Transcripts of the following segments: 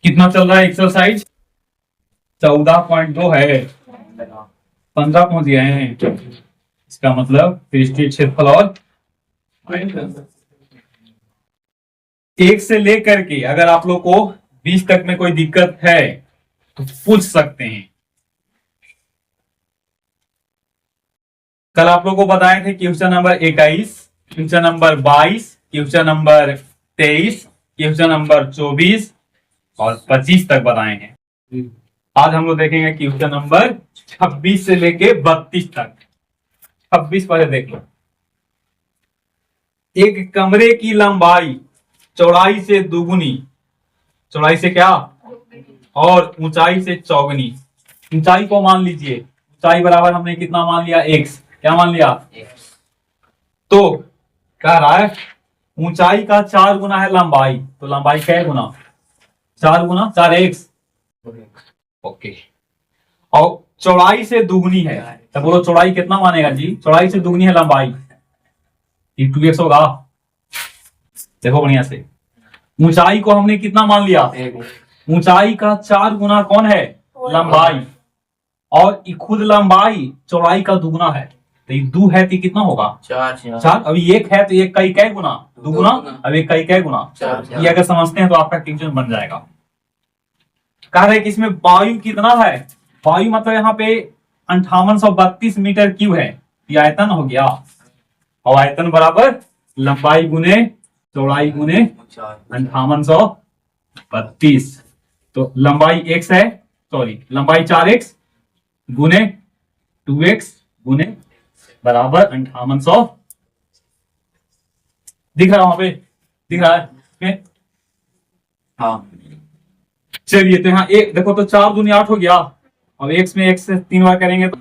कितना चल रहा है एक्सरसाइज? 14.2 है, 15 पहुंच गए हैं। इसका मतलब पृष्ठीय क्षेत्रफल और एक से लेकर के अगर आप लोग को 20 तक में कोई दिक्कत है तो पूछ सकते हैं। कल आप लोग को बताए थे question number 21, question number 22, question number 23, question number 24 और 25 तक बताए हैं। आज हम लोग देखेंगे क्वेश्चन नंबर 26 से लेके 32 तक। 26 पहले देख लो। एक कमरे की लंबाई चौड़ाई से दुगुनी, चौड़ाई से क्या और ऊंचाई से चौगुनी। ऊंचाई को मान लीजिए, ऊंचाई बराबर हमने कितना मान लिया? x। क्या मान लिया? तो कह रहा है ऊंचाई का 4 गुना है लंबाई, तो लंबाई क्या है गुना 4 गुना 4x। ओके। और चौड़ाई से दुगुनी है, तो बोलो चौड़ाई कितना मानेगा जी? चौड़ाई से दुगुनी है लंबाई, 2x होगा। देखो बढ़िया से, ऊंचाई को हमने कितना मान लिया? ऊंचाई का 4 गुना कौन है? लंबाई। और खुद लंबाई चौड़ाई का दुगुना है, तो ये 2 है तो कितना होगा? 4। अभी 1 है तो 1 का क्या गुना? दुगुना। अब 1 का क्या गुना? ये अगर समझते हैं तो आपका क्वेश्चन बन जाएगा। कह रहे कि इसमें वायु कितना है? वायु मतलब यहाँ पे 5832 मीटर क्यूब है, ये आयतन हो गया। और आयतन बराबर लंबाई गुने चौड़ाई गुने 5832। तो लंबाई x है, सॉरी लंबाई 4x गुने 2x गुने बराबर 5800। दिख रहा है वहां पे? दिख रहा है? हाँ। चलिए तो यहाँ एक देखो तो 4 दूनी 8 हो गया। अब x में x से 3 बार करेंगे तो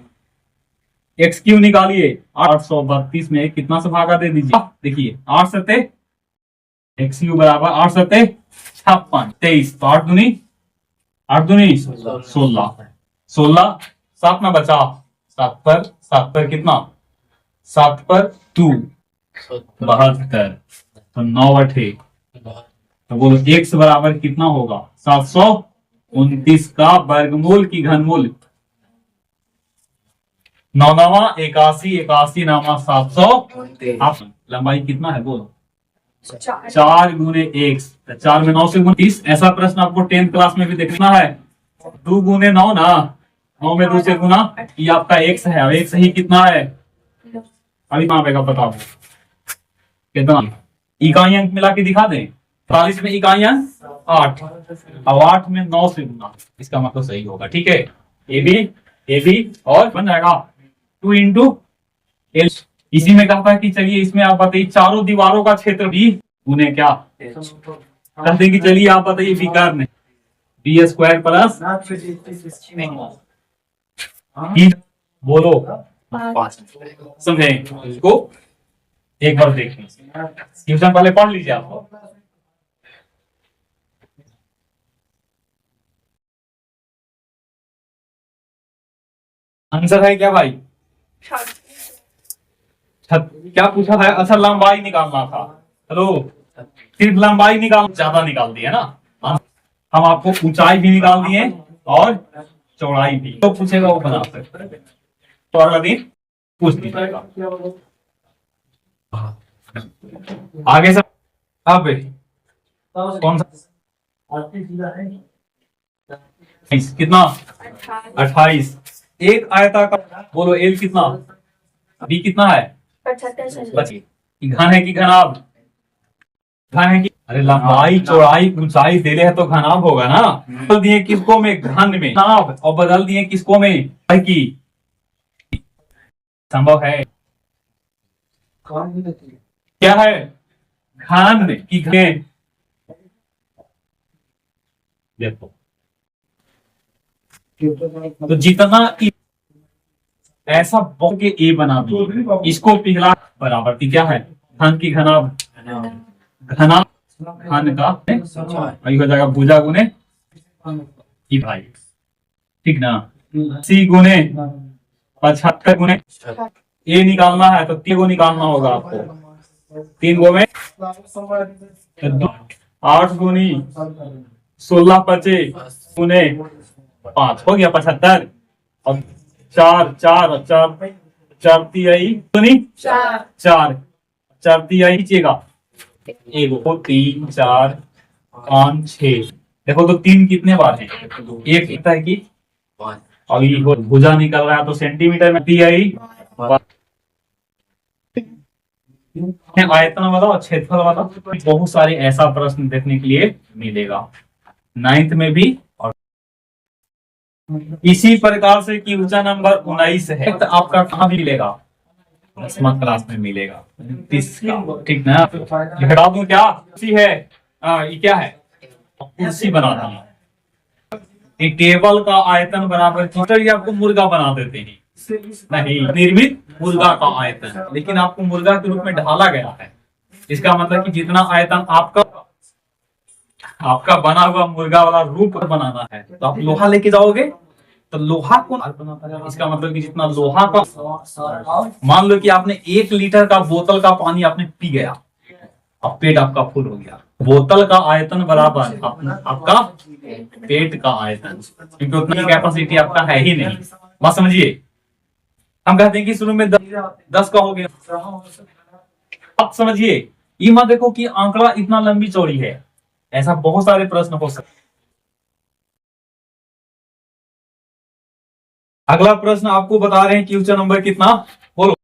x क्यू निकालिए। 832 में कितना से भागा दे दीजिए। देखिए 8 सत्ते x क्यू बराबर 8 सत्ते 56 23, तो 8 दूनी 16। 7 में बचा 7 पर कितना? 7 पर 2 72, तो 9 8। तो बोलो x बराबर कितना होगा? 729 का वर्गमूल की घनमूल। 9 9 81, 81 नामा 700। लंबाई कितना है बोलो? 4 गुने x। 4 में 9 से गुना 30। ऐसा प्रश्न आपको 10th क्लास में भी देखना है। 2 गुने 9 ना, 9 में 2 से गुना, ये आपका x है। अब x ही कितना है? अभी कहां पे का बताओ कितना? इकाई अंक मिला के दिखा दें। 40 में इकाई अंक 8, अब 8 में 9 से गुना, इसका मतलब सही होगा। ठीक है, ए बी और बन जाएगा 2 इंटू एल। इसी में कहा था कि चलिए इसमें आप बताइए चारों दीवारों का क्षेत्र भी गुने क्या कहते हैं कि चलिए आप बताइए विकर्ण बी स्क्वायर प्लस बोलो 5। समझे इसको? एक बार देखें, क्वेश्चन पहले पढ़ लीजिए आप। आंसर है क्या भाई? क्या पूछा है? अच्छा लंबाई निकालना था। हेलो, सिर्फ लंबाई निकाल, ज्यादा निकाल दी है ना। हम आपको ऊंचाई भी निकाल दिए और चौड़ाई भी। तो पूछेगा वो बना सकते, तो अगला दिन पूछ दीजिएगा। आगे से अब कौन सा कितना? 28। एक आयताकार बोलो एल कितना? बी कितना है? 75। घन है कि घनाभ? घन है कि? अरे लंबाई चौड़ाई ऊंचाई दे रहे हैं तो घनाभ होगा ना। बदल दिए किसको में? घन में घनाभ, और बदल दिए किसको में? की संभव है क्या है? घन की घन। देखो तो जितना ऐसा बहुत के ए बना दो, इसको पिघला बराबर की क्या है? घन की घनाभ, घना घन का वही हो जाएगा भुजा गुने ई भाई, ठीक ना। 80 गुने 75 गुने ये निकालना है तो 3 को निकालना होगा आपको। 3 गो में 8 गुनी 16 पचे गुने 5 हो गया 75। और 4 4 4 4 तिहाई गुनी 4 4 तिहाई लीजिएगा 1 2 3 4 5 6। देखो तो 3 कितने बार है, एक कहता है कि अभी भुजा निकल रहा है तो सेंटीमीटर में तिहाई आयतन वाला और क्षेत्रफल वाला। बहुत सारे ऐसा प्रश्न देखने के लिए मिलेगा 9th में भी। और इसी प्रकार से कि ऊंचा नंबर 19 है तो आपका कहाँ मिलेगा, 10वीं क्लास में मिलेगा 30 का, ठीक ना। ये हटा दूं क्या, कुर्सी है, ये क्या है, कुर्सी बना दी। एक टेबल का आयतन बराबर मीटर, ये आपको मुर्गा बना देते हैं, नहीं निर्मित मुर्गा का आयतन, लेकिन आपको मुर्गा के रूप में ढाला गया है। इसका मतलब कि जितना आयतन आपका आपका बना हुआ मुर्गा वाला रूप बनाना है तो आप लोहा लेके जाओगे तो लोहा को इसका मतलब कि जितना लोहा का, मान लो कि आपने 1 लीटर का बोतल का पानी आपने पी गया, अब पेट आपका फुल हो गया। बोतल का आयतन बराबर आपका पेट का आयतन, क्योंकि उतनी कैपेसिटी आपका है ही नहीं। बात समझिए, हम कहते हैं कि शुरू में 10 का हो गया। अब समझिए, ये मत देखो कि आंकड़ा इतना लंबी चौड़ी है, ऐसा बहुत सारे प्रश्न हो सकते। अगला प्रश्न आपको बता रहे हैं कि ऊंचा नंबर कितना, बोलो।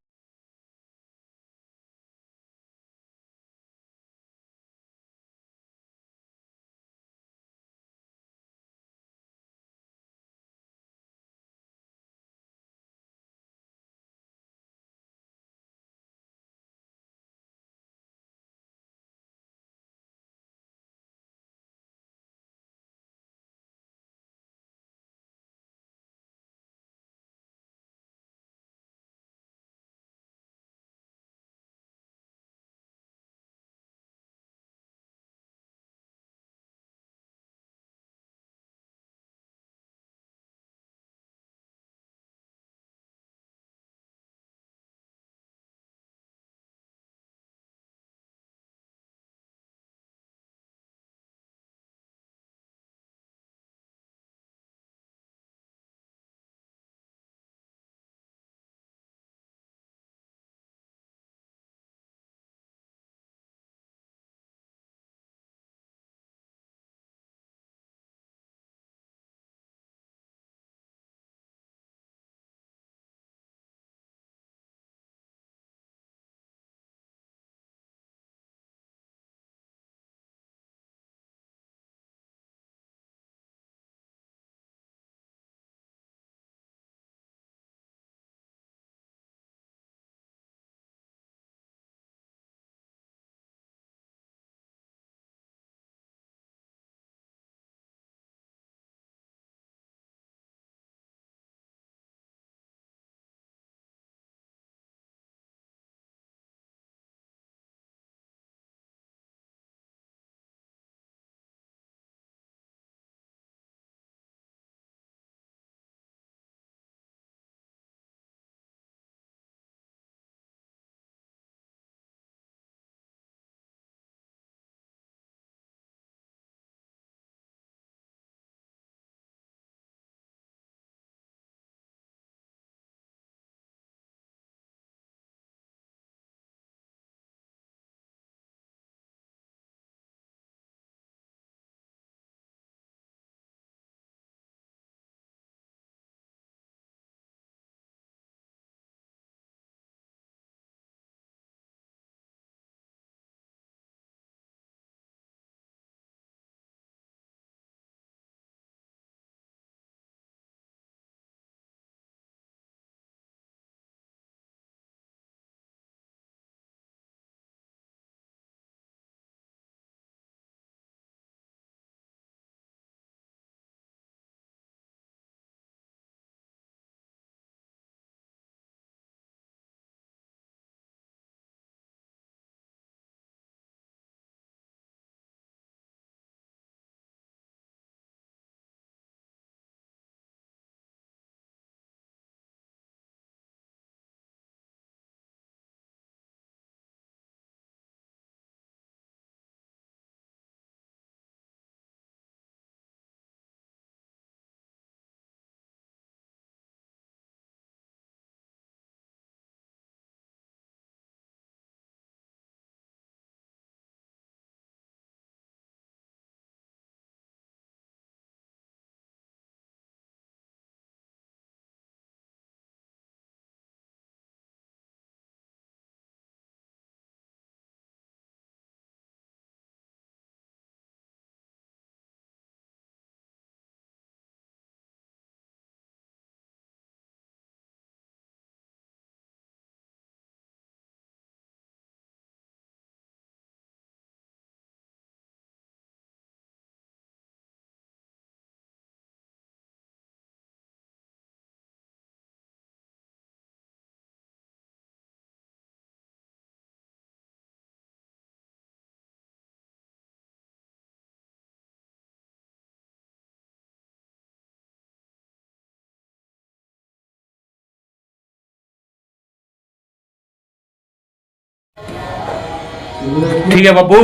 ठीक है बब्बू।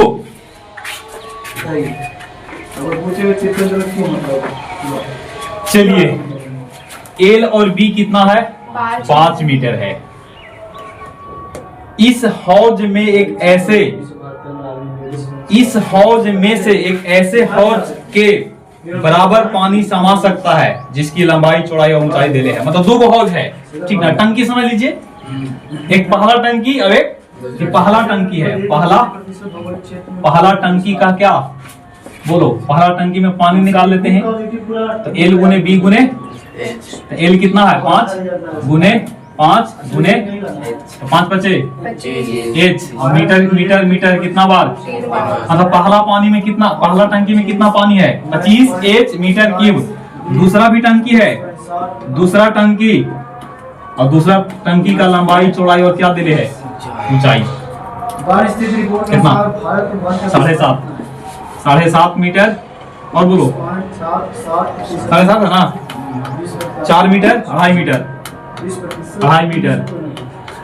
चलिए एल और बी कितना है? 5 मीटर है। इस हौज में से एक ऐसे हौज के बराबर पानी समा सकता है जिसकी लंबाई चौड़ाई और ऊंचाई दिले है। मतलब 2 हौज है, ठीक ना। टंकी समझ लीजिए, एक पहला टंकी और एक पहला टंकी है। पहला टंकी का क्या बोलो? पहला टंकी में पानी निकाल लेते हैं तो एल गुने बी गुने, तो एल कितना है? 5 गुने 5 गुने 5 बचे एच, और मीटर मीटर कितना बार? मतलब पहला पानी में कितना, पहला टंकी में कितना पानी है? 25 एच मीटर क्यूब। दूसरा भी टंकी है, दूसरा टंकी, और दूसरा टंकी का लंबाई चौड़ाई और क्या दिले है? ऊंचाई कितना? 7.5 मीटर। और बोलो 7.5 है ना? 4 मीटर, 2.5 मीटर, 2.5 मीटर।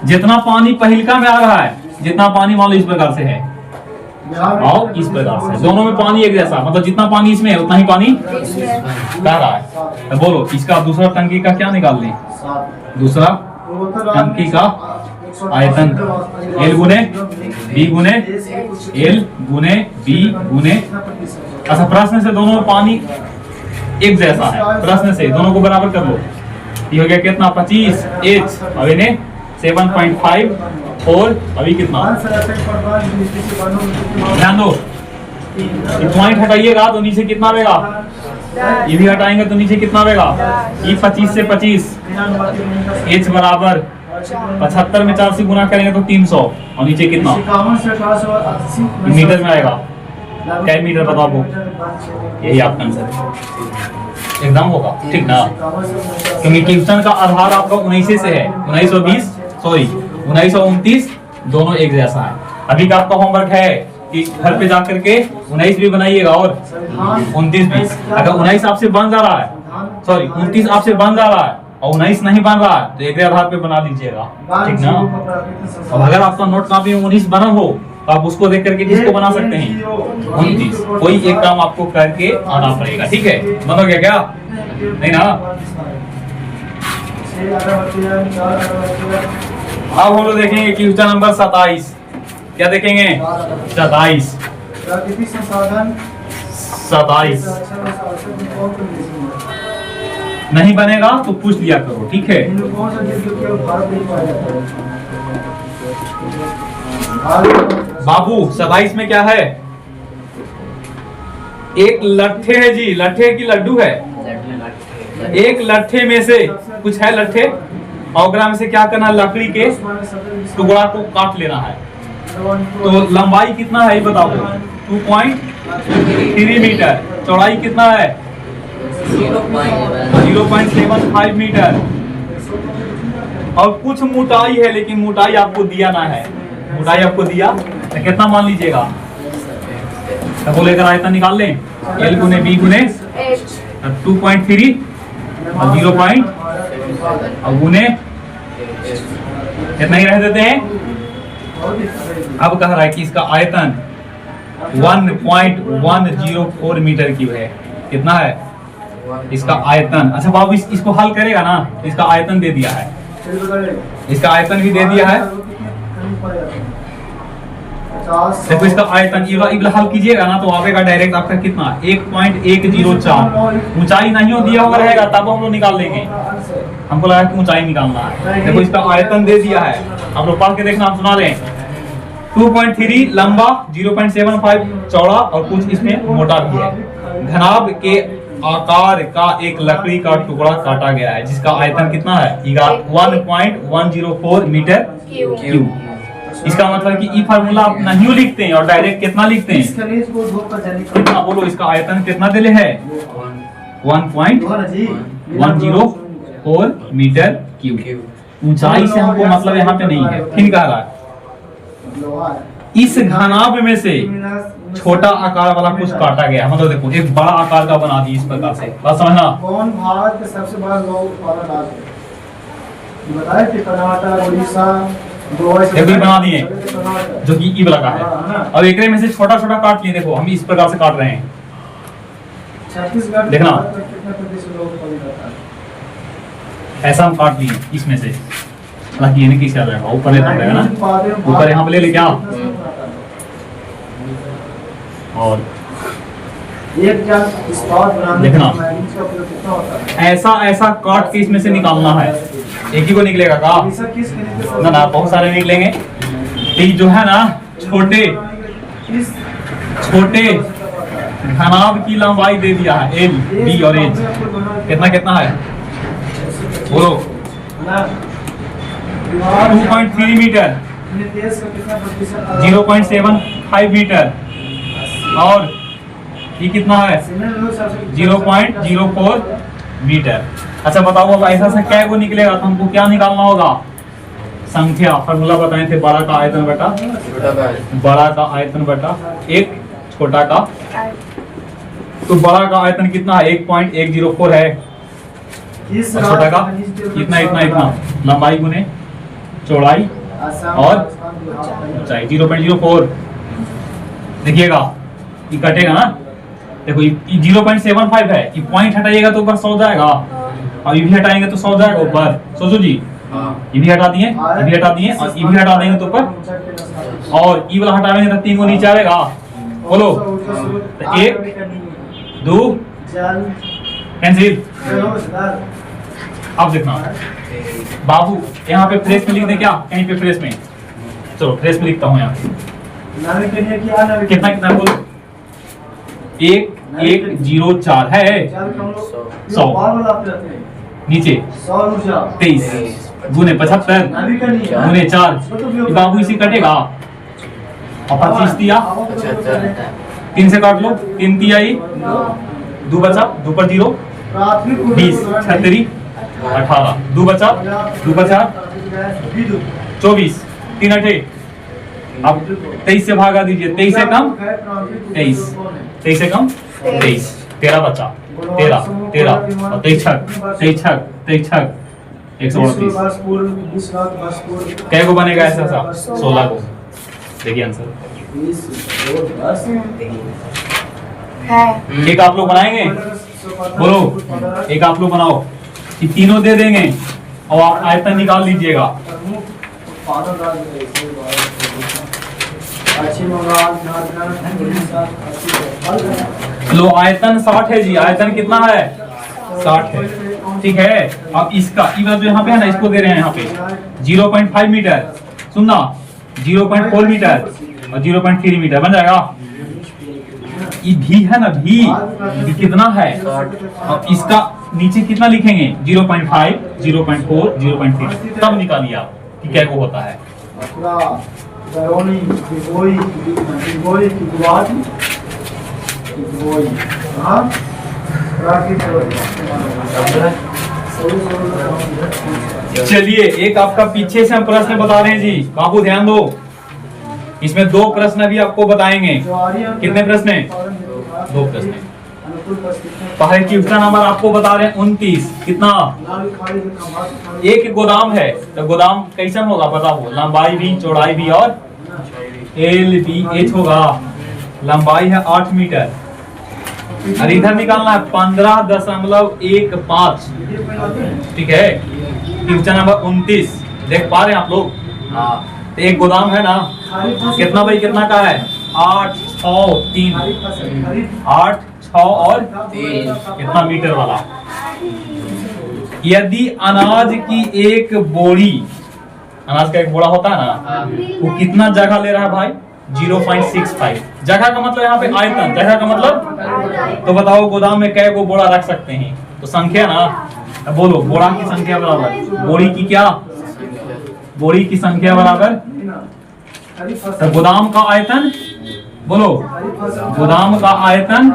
जितना पानी पहिलका में आ रहा है, जितना पानी मान लो इस प्रकार से है और इस प्रकार से, दोनों में पानी एक जैसा, मतलब जितना पानी इसमें है उतना ही पानी बह रहा है। तो बोलो इसका दूसरा टंकी का क्या निकाल लें? दूसरा टंकी का आयतन एल गुने बी गुने एल गुने बी गुने। अच्छा प्रश्न से दोनों में पानी एक जैसा है, प्रश्न से दोनों को बराबर कर लो। ये हो गया कितना? 25 एच, अभी ने 7.5 और अभी कितना? ध्यान दो, पॉइंट हटाइएगा तो नीचे कितना आएगा? ये भी हटाएंगे तो नीचे कितना आएगा? ये 25 से 25 एच बराबर 75 में 4 से गुना करेंगे तो 300, और नीचे कितना? मीटर में आएगा। क्या मीटर बताओ? यही आपका आंसर एकदम होगा, ठीक ना। क्योंकि क्वेश्चन का आधार आपका 19 से है, 1929 दोनों एक जैसा है। अभी का आपका होमवर्क है कि घर पे जाकर के 19 भी बनाइएगा और 29 भी। अगर 19 आपसे बन जा रहा है, 29 आपसे बन जा रहा है और 19 नहीं बन रहा है तो एक आधार पे बना लीजिएगा, ठीक ना। अब अगर आपका नोट कॉपी में 19 बना हो तो आप उसको देख करके किसको बना सकते हैं? 29। कोई एक काम आपको करके आना पड़ेगा, ठीक है। बनोगे क्या? नहीं ना। अब हम लोग देखेंगे क्वेश्चन नंबर 27। क्या देखेंगे? 27 नहीं बनेगा तो पूछ लिया करो, ठीक है। बाबू 27 में क्या है? एक लट्ठे है जी, लट्ठे की लड्डू है। एक लट्ठे में से कुछ है लट्ठे, और ग्राम से क्या करना? लकड़ी के टुकड़ा को काट लेना है। तो लंबाई कितना है ये बताओ? 2.3 मीटर। चौड़ाई कितना है? 0.75 मीटर। और कुछ मोटाई है, लेकिन मोटाई आपको दिया ना है। मोटाई आपको दिया तो कितना मान लीजिएगा? तो बोलेगा आयतन निकाल लें, एल गुने बी गुने 2.3 और 0 और गुने कितना ही रह देते हैं। अब कह रहा है कि इसका आयतन 1.104 मीटर क्यूब है। कितना है इसका आयतन? अच्छा बाबू इसको हल करेगा ना, इसका आयतन दे दिया है, इसका आयतन भी दे दिया है। देखो इसका आयतन इबला हल कीजिएगा ना तो आएगा डायरेक्ट आपका कितना? 1.104। ऊंचाई नहीं हो दिया हुआ रहेगा तब हम लोग निकाल लेंगे। हमको लगा कि ऊंचाई निकालना है। देखो इसका आयतन दे दिया है, हम लोग पढ़ के देखना, हम सुना लें। 2.3 लंबा, 0.75 चौड़ा और कुछ इसमें मोटा भी है। घनाभ के आकार का एक लकड़ी का टुकड़ा काटा गया है जिसका आयतन कितना है? 1.104 मीटर क्यूब। इसका मतलब कि ई फार्मूला आप नहीं लिखते हैं और डायरेक्ट कितना लिखते हैं? कितना बोलो इसका आयतन कितना दिले है? 1.104 मीटर क्यूब। ऊंचाई से हमको मतलब यहाँ पे नहीं है। फिर कह रहा है इस घनाभ में से छोटा आकार वाला कुछ काटा गया, मतलब देखो एक बड़ा आकार का बना दिया इस प्रकार से। बात समझना। कौन भारत के सबसे बड़ा लौह उत्पादक राज्य है? बताए कि कर्नाटक, उड़ीसा, एक भी बना दिए जो कि ई वाला का है। अब एक में से छोटा छोटा काट लिए, देखो हम इस प्रकार से काट रहे हैं, देखना ऐसा हम काट लिए इसमें से, हालांकि ये नहीं किसी आ जाएगा, ऊपर लेना पड़ेगा ना, ऊपर यहाँ पे ले क्या, और देखना ऐसा ऐसा काट के इसमें से निकालना है, एक ही को निकलेगा का ना, ना बहुत सारे निकलेंगे। ये जो है ना छोटे छोटे घनाभ की लंबाई दे दिया है एल बी और एच, कितना कितना है बोलो 2.3 मीटर, 0.75 मीटर, और ये कितना है 0.04 मीटर। अच्छा बताओ अब ऐसा से क्या वो निकलेगा, तो हमको क्या निकालना होगा, संख्या, फॉर्मूला बताए थे, बड़ा का आयतन बटा बड़ा का आयतन बटा एक छोटा का, तो बड़ा का आयतन कितना है 1.104 है, और छोटा का इतना इतना इतना, लंबाई गुने चौड़ाई और ऊंचाई 0.04। देखिएगा ये कटेगा ना, देखो ये 0.75 है, ये पॉइंट हटाइएगा तो ऊपर 100 जाएगा, और ये भी हटाएंगे तो 100 जाएगा ऊपर, सोचो जी ये भी हटा दिए, ये भी हटा दिए, और ये भी हटा देंगे तो ऊपर, और ये वाला हटाएंगे तो 3 को नीचे आएगा, बोलो तो 1 2 कैंसिल। अब देखना बाबू यहाँ पे फ्रेश में लिख दे क्या, कहीं पे फ्रेश में, चलो फ्रेश में लिखता हूँ यहाँ पे कितना कितना बोलो 1104 है 100, नीचे 23 गुने 75 गुने 4, बाबू इसी कटेगा, और 25 दिया 3 से काट लो, 3 दिया 2 बचा 2 पर 0 20 36 18 2 बचा 24 3 8, अब 23 से भागा दीजिए, 23 से कम 23 से कम 23, 13 बचा 13 13 और 23 छक 138, कै को बनेगा ऐसा सा 16 को, देखिए आंसर एक आप लोग बनाएंगे, बोलो एक आप लोग बनाओ, ये तीनों दे देंगे और आप आयतन निकाल लीजिएगा। लो आयतन 60 है जी, आयतन कितना है 60 है, ठीक है। अब इसका जो यहाँ पे है ना, इसको दे रहे हैं यहाँ पे 0.5 मीटर, सुनना 0.4 मीटर और 0.3 मीटर बन जाएगा। ये भी है ना, भी कितना है, अब इसका नीचे कितना लिखेंगे 0.5 0.4 0.3, तब निकालिए आप कि क्या वो होता है। चलिए एक आपका पीछे से हम प्रश्न बता रहे हैं जी, बाबू ध्यान दो, इसमें 2 प्रश्न भी आपको बताएंगे। कितने प्रश्न हैं 2 प्रश्न। पहले क्वेश्चन नंबर आपको बता रहे हैं 29, कितना, एक गोदाम है तो गोदाम कैसा होगा बताओ, लंबाई भी चौड़ाई भी और एल बी एच होगा, लंबाई है 8 मीटर और इधर निकालना है 15.15, ठीक है। क्वेश्चन नंबर 29 देख पा रहे हैं आप लोग, तो एक गोदाम है ना, कितना भाई कितना का है 8 6 3 8 6 और 3 कितना मीटर वाला। यदि अनाज की एक बोरी, अनाज का एक बोरा होता है ना, वो कितना जगह ले रहा है भाई 0.65, जगह का मतलब यहाँ पे आयतन, जगह का मतलब, तो बताओ गोदाम में कै गो बोरा रख सकते हैं, तो संख्या ना, बोलो बोरा की संख्या बराबर बोरी की क्या, बोरी की संख्या बराबर, तो गोदाम का आयतन, बोलो गोदाम का आयतन,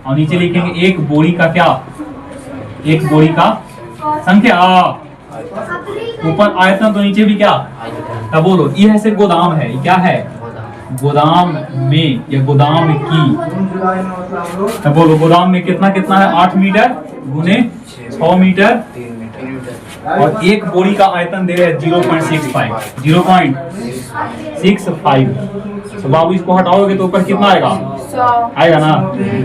और नीचे लिखेंगे एक बोरी का क्या, एक बोरी का संख्या, ऊपर आयतन तो नीचे भी क्या, तब बोलो ये ऐसे गोदाम है, क्या है गोदाम में या गोदाम की, तब बोलो गोदाम में कितना कितना है 8 मीटर गुने 6 मीटर और एक बोरी का आयतन दे रहे हैं 0.65 0.65। तो बाबू इसको हटाओगे तो ऊपर कितना आएगा? 100 आएगा ना।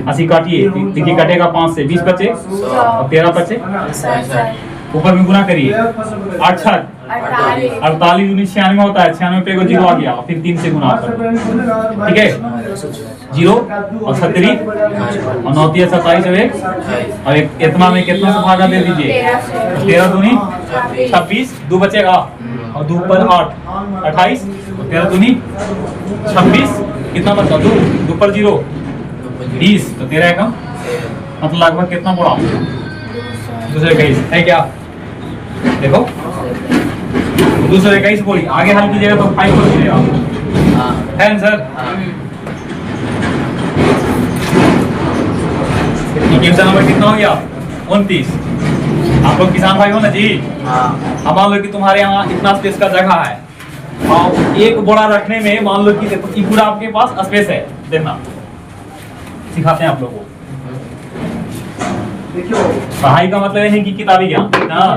80 काटिए, देखिए कटेगा 5 से 20 बचे और 13 बचे, 67 ऊपर में गुना करिए। 68 48 19 96 होता है, 96 पे को जीरो आ गया, फिर 3 से गुना करो, ठीक है। 0 और 37 और 9 3 27 और इतना में कितना से भागा दे दीजिए? 13 दूनी 26, 2 बचेगा और 2 पर 8 28 और 13 दूनी 26, कितना बचा? 2 पर 0 20, तो 13 कम, मतलब लगभग कितना बोला? 221 है क्या? देखो 221 बोली, आगे हल कीजिएगा तो 5 हो जाएगा, है आंसर। क्वेश्चन नंबर कितना हो गया? 29। आप लोग किसान भाई हो ना जी? अब मान लो कि तुम्हारे यहाँ इतना स्पेस का जगह है और एक बोरा रखने में मान लो कि देखो ये पूरा आपके पास स्पेस है, देखना सिखाते हैं आप लोगों को। पढ़ाई का मतलब ये है कि किताबी ज्ञान।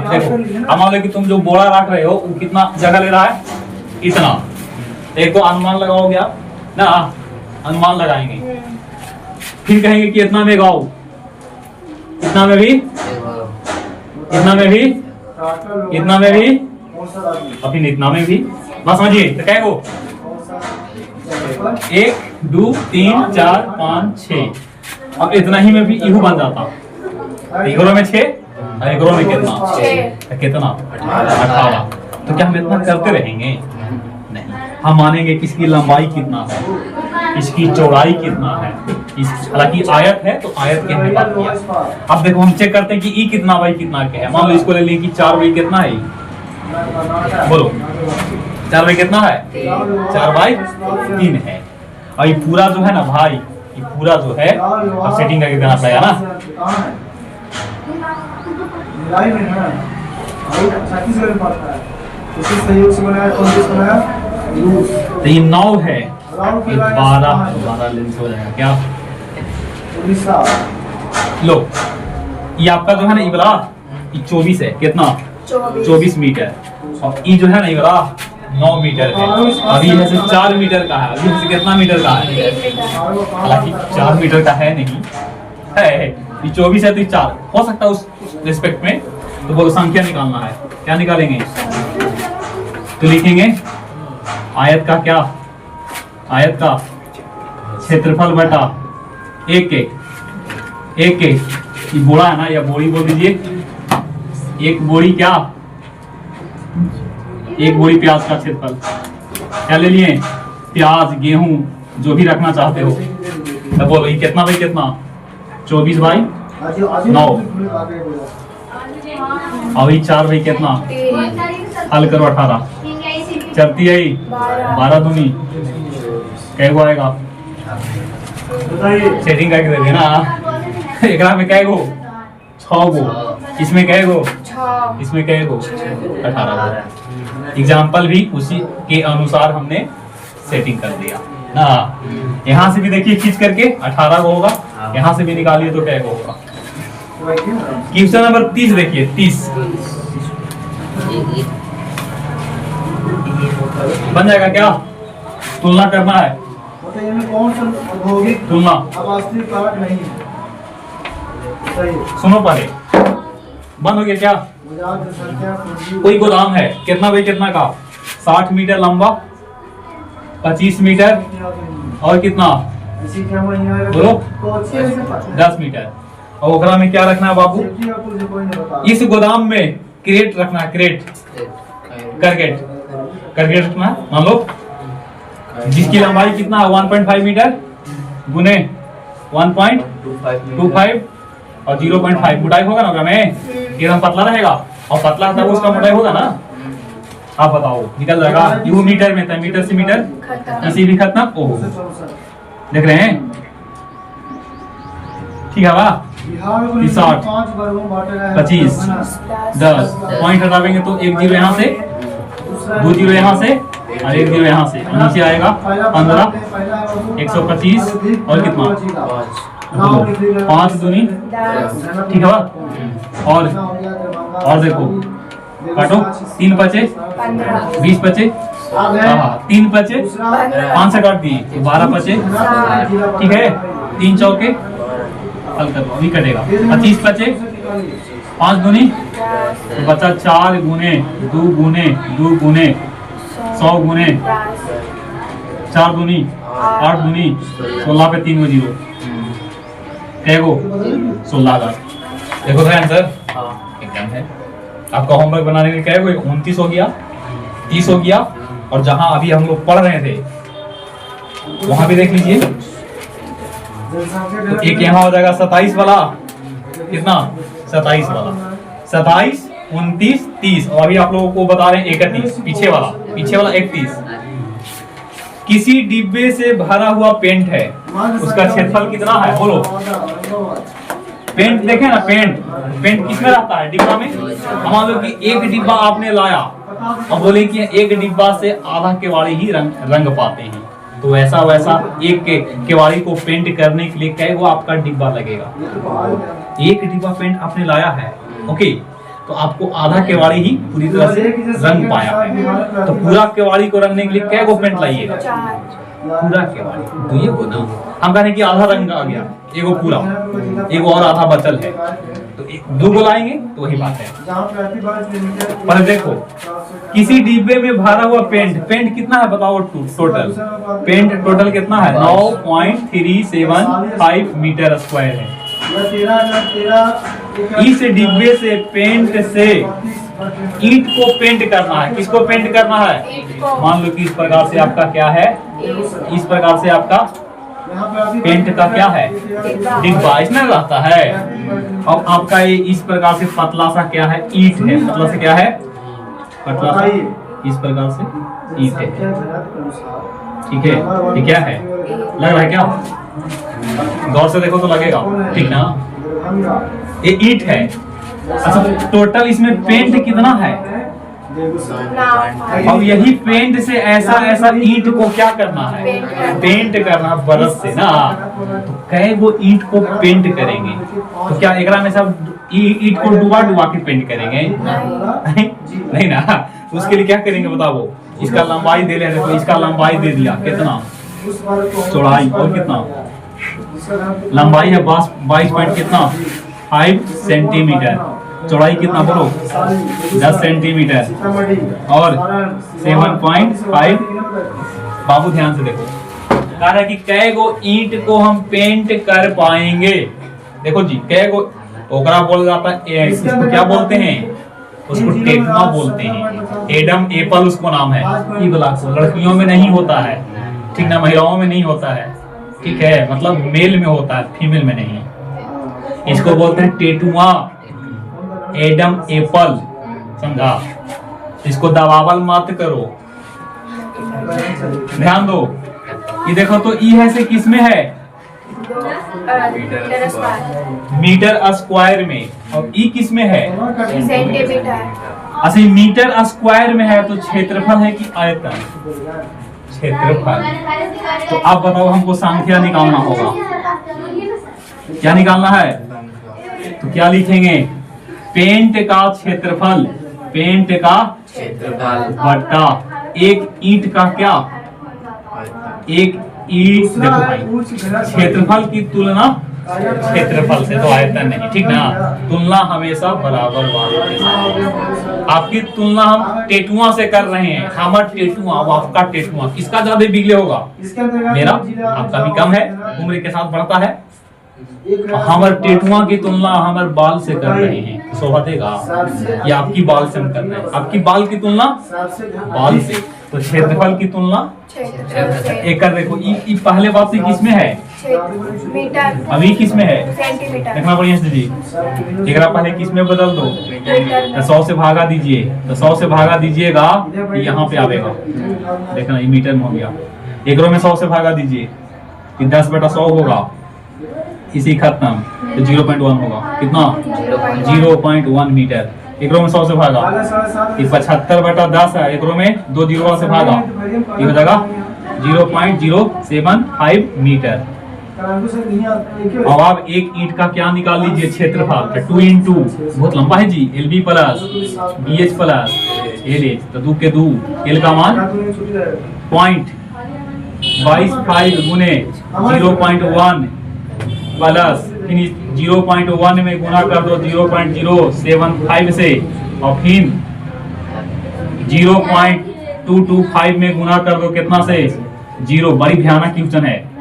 देखो अब मान लो कि तुम जो बोरा रख रहे हो वो कितना जगह ले रहा है? इतना। एक तो अनुमान लगाओगे आप ना, अनुमान लगाएंगे, फिर कहेंगे कि इतना में गाओ, इतना में भी, इतना में भी, इतना में भी, और फिर इतना में भी। बस समझिए तो क्या हो? 1 2 3 4 5 6, अब इतना ही में भी इहू बन जाता। एक में 6 और एक में कितना? 6। कितना? 18। तो क्या हम इतना करते रहेंगे? नहीं, हम मानेंगे कि इसकी लंबाई कितना है, इसकी चौड़ाई कितना है। हालांकि आयत है तो आयत के हमने बात किया। अब देखो हम चेक करते हैं कि ई कितना बाई कितना क्या है। मान लो इसको ले लें कि 4 बाई कितना है? बोलो 4 बाई कितना है? 4 बाई 3 है। और ये पूरा जो है ना भाई, ये पूरा जो है अब सेटिंग करके देना पड़ेगा ना। तो ये 9 है, 12 लेंस हो जाएगा क्या? लो ये आपका जो है ना इबरा, ये 24 है, कितना? 24 मीटर। और ये जो है ना इबरा 9 मीटर है। अभी यहाँ से 4 मीटर का है, अभी से कितना मीटर का है? हालांकि 4 मीटर का है नहीं है, ये 24 है तो 4 हो सकता है उस रिस्पेक्ट में। तो बोलो संख्या निकालना है, क्या निकालेंगे? तो लिखेंगे आयत का क्या? आयत का क्षेत्रफल बटा 1 ये बोरा है ना, या बोरी बोल दीजिए। एक बोरी क्या? एक बोरी प्याज का क्षेत्रफल। क्या ले लिए? प्याज, गेहूं, जो भी रखना चाहते हो। तो बोलो ये कितना बाई कितना? 24 बाई 9 और ये 4 बाई कितना? हल करो 18 चलती है 12 दूनी कै गो आएगा? सेटिंग करके दे देना। एक में कै गो? 6 गो। इसमें कै गो? इसमें कै गो? 18 गो। एग्जाम्पल भी उसी के अनुसार हमने सेटिंग कर दिया ना। यहाँ से भी देखिए खींच करके 18 गो होगा, यहाँ से भी निकालिए तो कै गो होगा? क्वेश्चन नंबर 30 देखिए, 30 बन जाएगा क्या? तुलना करना है, तुलना। सुनो पहले, बंद हो गया क्या? कोई गोदाम है, कितना बाई कितना का? 60 मीटर लंबा, 25 मीटर और कितना? बोलो 10 मीटर। और ओकरा में क्या रखना है बाबू? इस गोदाम में क्रेट रखना है, क्रेट करकेट रखना है। मान लो जिसकी लंबाई कितना है? 1.5 मीटर गुने 1.25 और 0.5 मोटाई होगा ना ओकरा में, एकदम पतला रहेगा। और पतला तब उसका मोटाई होगा ना। आप बताओ निकल जाएगा। यू मीटर में था, मीटर से मीटर इसी भी खत्म। ओहो देख रहे हैं, ठीक है वाह। 60 25 10 पॉइंट हटावेंगे तो 1 0 यहाँ से, 2 0 यहाँ से और 1 0 यहाँ से। नीचे आएगा 15 125 और कितना? 5 दूनी, ठीक है वाह। और देखो काटो, 3 बचे 20 बचे, हाँ 3 बचे 5 से काट दिए 12 बचे, ठीक है। 3 चौके हल कर दो, अभी कटेगा। 25 बचे, 5 दूनी तो बचा 4 गुने 2 गुने 2 गुने 100 गुने 4 दूनी 8 दूनी 16 पे 3 को 0 कैगो 16,000। देखो भाई आंसर एकदम है। आपका होमवर्क बनाने के लिए क्या है, 29 हो गया, 30 हो गया, और जहां अभी हम लोग पढ़ रहे थे वहां भी देख लीजिए। तो एक यहाँ हो जाएगा 27 वाला, कितना 27 वाला, 27 29 30, और अभी आप लोगों को बता रहे हैं 31, पीछे वाला 31। किसी डिब्बे से भरा हुआ पेंट है, उसका क्षेत्रफल कितना है, बोलो। पेंट देखे ना, पेंट किसमें रहता है, डिब्बा में। मान लो कि एक डिब्बा आपने लाया और बोले कि एक डिब्बा से आधा केवाड़ी ही रंग पाते हैं, तो वैसा एक केवाड़ी को पेंट करने के लिए क्या वो आपका डिब्बा लगेगा। एक डिब्बा पेंट आपने लाया है, ओके, तो आपको आधा केवाड़ी ही पूरी तरह से रंग पाया है। तो पूरा केवाड़ी को रंगने के लिए क्या वो पेंट लाइएगा, पूरा केवाड़ी। तो ये को ना हम कह रहे हैं कि आधा रंग आ गया, एगो पूरा, एगो और आधा बचल है, तो 2 को लाएंगे तो वही बात है। पर देखो किसी डिब्बे में भरा हुआ पेंट कितना है बताओ, टोटल पेंट टोटल कितना है, 9.375 मीटर स्क्वायर है। इस डिब्बे से पेंट से ईंट को पेंट करना है, किसको पेंट करना है, मान लो कि इस प्रकार से आपका क्या है, इस प्रकार से आपका पेंट का क्या है, डिब्बा इसमें रहता है। अब आपका ये इस प्रकार से पतला सा क्या है, ईंट है, पतला से क्या है, पतला सा इस प्रकार से ईंट है, ठीक है। ये क्या है, लग रहा है क्या, गौर से देखो तो लगेगा, ठीक ना, ये ईंट है। अच्छा टोटल इसमें पेंट कितना है, अब यही पेंट से ऐसा ईंट को क्या करना है, पेंट करना ब्रश से ना। तो कई वो ईंट को पेंट करेंगे, तो क्या एकरा में सब ईंट को डुबा के पेंट करेंगे, नहीं ना। तो उसके लिए क्या करेंगे बताओ, इसका लंबाई दे ले, तो इसका लंबाई दे दिया कितना, चौड़ाई, और कितना लंबाई है 22 पॉइंट कितना 5 सेंटीमीटर, चौड़ाई कितना बोलो 10 सेंटीमीटर, और 7.5। बाबू ध्यान से देखो, कह रहा है कि कै गो ईंट को हम पेंट कर पाएंगे। देखो जी कै गो, ओकरा बोल जाता है, इसको क्या बोलते हैं, उसको टेटुआ बोलते हैं, एडम एप्पल उसको नाम है। ये ब्लॉक लड़कियों में नहीं होता है, ठीक ना, महिलाओं में नहीं होता है, ठीक है, मतलब मेल में होता है, फीमेल में नहीं। इसको बोलते हैं टेटुआ, एडम एप्पल, समझा। इसको दबावल मत करो, ध्यान दो। ये देखो तो ई है से किस में है, मीटर स्क्वायर में, और ई किस में है, सेंटीमीटर। अच्छा मीटर स्क्वायर में है, तो क्षेत्रफल है कि आयतन, क्षेत्रफल। तो आप बताओ हमको संख्या निकालना होगा, क्या निकालना है, तो क्या लिखेंगे, पेंट का क्षेत्रफल, पेंट का बटा एक ईंट का क्या, एक ईंट। देखो भाई क्षेत्रफल की तुलना क्षेत्रफल से, तो आयतन नहीं, ठीक ना। तुलना हमेशा बराबर वाले के साथ। आपकी तुलना हम टेटुआ से कर रहे हैं, हमारा टेटुआ आपका टेटुआ किसका ज्यादा बिगले होगा, मेरा, आपका भी कम है, उम्र के साथ बढ़ता है। हमारे टेटुआ की तुलना हमारे बाल से कर रहे हैं, शोभा देगा, या आपकी बाल से हम कर रहे हैं, आपकी बाल की तुलना बाल से, तो क्षेत्रफल की तुलना एक कर। देखो ये पहले बात से किस में है, मीटर, अभी किस में है, सेंटीमीटर। देखना बढ़िया से जी, एक पहले किस में बदल दो, तो 100 से भागा दीजिए, तो 100 से भागा दीजिएगा, यहाँ पे आवेगा, देखना ये मीटर में हो गया। एकरों में 100 से भागा दीजिए, 10/100 होगा, इसी खत्म, तो 0.1 होगा, कितना 0.1 मीटर। एकरों में 100 से भागा, 75/10 है, एकरों में 2 जीरो से भागा, ये हो जाएगा 0.075 मीटर। अब आप एक ईंट का क्या निकाल लीजिए क्षेत्रफल, तो 2 इंटू बहुत लंबा है जी, L B plus B H plus L H, तो 2 के 2 एल का मान 0.25 गुने 0.1 प्लस 0.1 में गुना कर दो 0.075 से, और फिर 0.225 में गुना कर दो कितना से, 0। बड़ी भयानक क्वेश्चन है,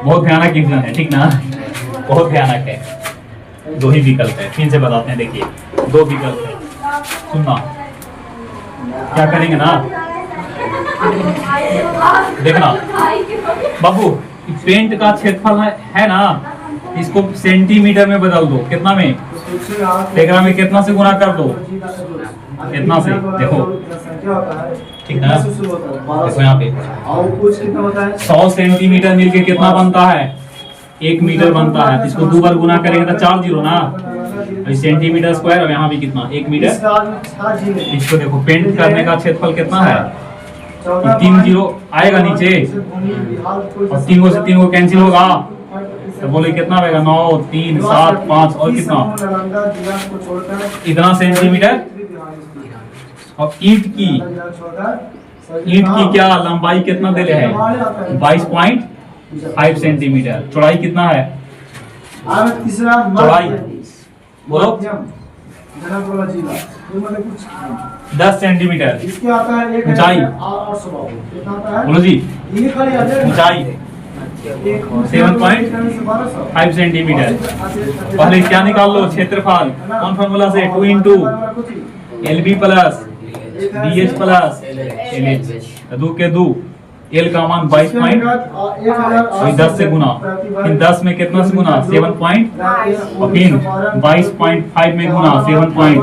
बहुत भयानक क्वेश्चन है, ठीक ना, बहुत भयानक है। 2 ही विकल्प है, फिर से बताते हैं, देखिए 2 विकल्प है, सुनना क्या करेंगे ना, देखना बाबू, पेंट का क्षेत्रफल है ना, इसको सेंटीमीटर में बदल दो, कितना में, टेकरा में कितना से गुना कर दो, कितना से, देखो ठीक ना, देखो यहाँ पे 100 सेंटीमीटर मिलके कितना बनता है, 1 मीटर बनता है, इसको 2 बार गुना करेंगे तो 4 जीरो ना, सेंटीमीटर स्क्वायर, और यहाँ भी कितना, 1 मीटर। इसको देखो पेंट करने का क्षेत्रफल कितना है, 3 जीरो आएगा नीचे, और 3 से 3 कैंसिल होगा, तो बोले कितना आएगा, 9 3 7 5 और कितना, इतना सेंटीमीटर। और ईंट की क्या लंबाई कितना दे है, 22.5 सेंटीमीटर, चौड़ाई कितना है, चौड़ाई बोलो 10 सेंटीमीटर, ऊंचाई बोलो जी, ऊंचाई 7.5 सेंटीमीटर। पहले क्या निकाल लो, क्षेत्रफल, कौन फॉर्मूला से, 2 into l B plus B H plus L h, 2 के 2 एल का मान 22.10 से गुना, फिर 10 में कितना से गुना, 7 पॉइंट, और फिर 22.5 में गुना 7 पॉइंट,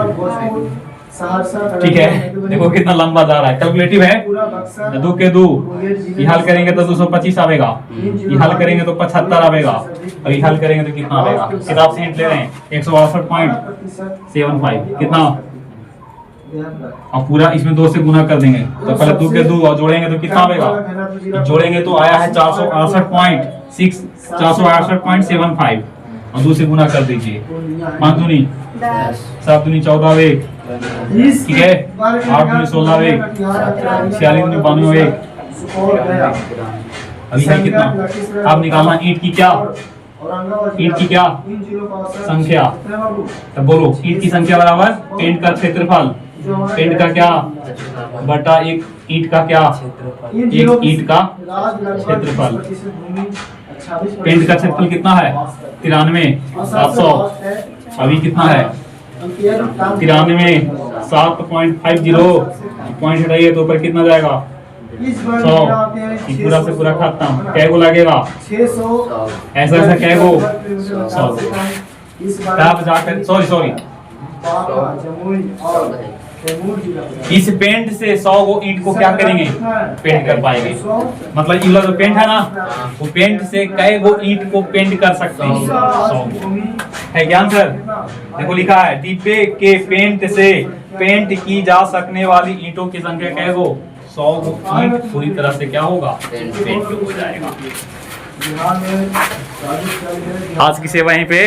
ठीक है। देखो कितना लंबा जा रहा है, कैलकुलेटिव है, 2 के 2 ये हल करेंगे तो 225 आवेगा, ये हल करेंगे तो 75 आवेगा, और ये हल करेंगे तो कितना आवेगा, किताब से हिंट ले रहे हैं, 162.75 कितना, और पूरा इसमें 2 से गुना कर देंगे, तो पहले 2 के 2 और जोड़ेंगे तो कितना आएगा, जोड़ेंगे तो आया है 468.75, और 2 से गुना कर दीजिए, 5 दूनी 7 दूनी 14 वेग, ठीक है, 8 दूनी 16 वेग, 46 दूनी 92 वेग। अभी है कितना, आप निकालना ईंट की क्या, ईंट की क्या संख्या, तब बोलो ईंट की संख्या बराबर पेंट का क्षेत्रफल, पेंट का क्या बटा एक ईंट का क्या, एक ईंट का क्षेत्रफल। पेंट का क्षेत्रफल कितना है, 93,700, अभी कितना है 93 7.50, पॉइंट हटाइए तो ऊपर कितना जाएगा, 100, पूरा से पूरा खत्म, कै गो लगेगा, ऐसा ऐसा कै गो, 100, तब जाकर सॉरी इस पेंट से 100 गो ईंट को क्या करेंगे, पेंट कर पाएंगे, मतलब ये जो पेंट है ना, वो पेंट से कई गो ईंट को पेंट कर सकते हैं, 100 है क्या आंसर। देखो लिखा है, डिब्बे के पेंट से पेंट की जा सकने वाली ईंटों की संख्या कै गो, 100 गो ईंट पूरी तरह से क्या होगा, पेंट हो जाएगा। आज की सेवा यहीं पे